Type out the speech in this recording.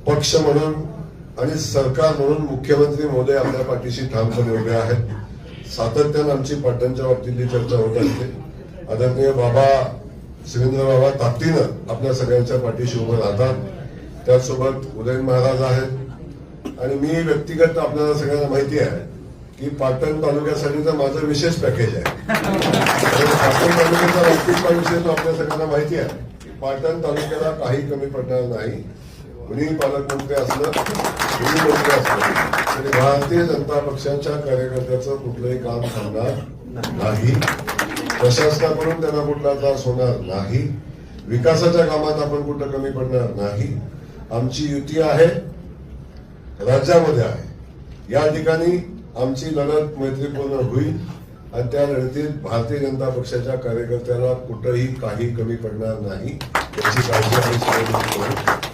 पक्ष म्हणून आणि सरकार म्हणून मुख्यमंत्री महोदय आपल्या पाठीशी ठामपणे उभे आहेत। सातत्याने आमची पाटणच्या बाबतीतली चर्चा होत असते। आदरणीय बाबा शिवेंद्र बाबा ताकदीनं आपल्या सगळ्यांच्या पाठीशी उभे राहतात। त्यासोबत उदयन महाराज आहेत आणि मी व्यक्तिगत आपल्याला सगळ्यांना माहिती आहे की पाटण तालुक्यासाठी तर माझं विशेष पॅकेज आहे। पाटण तालुक्याचा राजकीय विषय तो आपल्या सगळ्यांना माहिती आहे की पाटण तालुक्याला काही कमी पडणार नाही। कुणी पालकमंत्री असलं कुणी मंत्री असलं तरी भारतीय जनता पक्षाच्या कार्यकर्त्याचं कुठलंही काम थांबणार नाही। प्रशासनाकडून त्यांना कुठला त्रास होणार नाही। विकासाच्या कामात आपण कुठं कमी पडणार नाही। आमची युती आहे, राज्यामध्ये आहे। या ठिकाणी आमची लढत मैत्रीपूर्ण होईल आणि त्या लढतीत भारतीय जनता पक्षाच्या कार्यकर्त्याला कुठंही काही कमी पडणार नाही याची काळजी आम्ही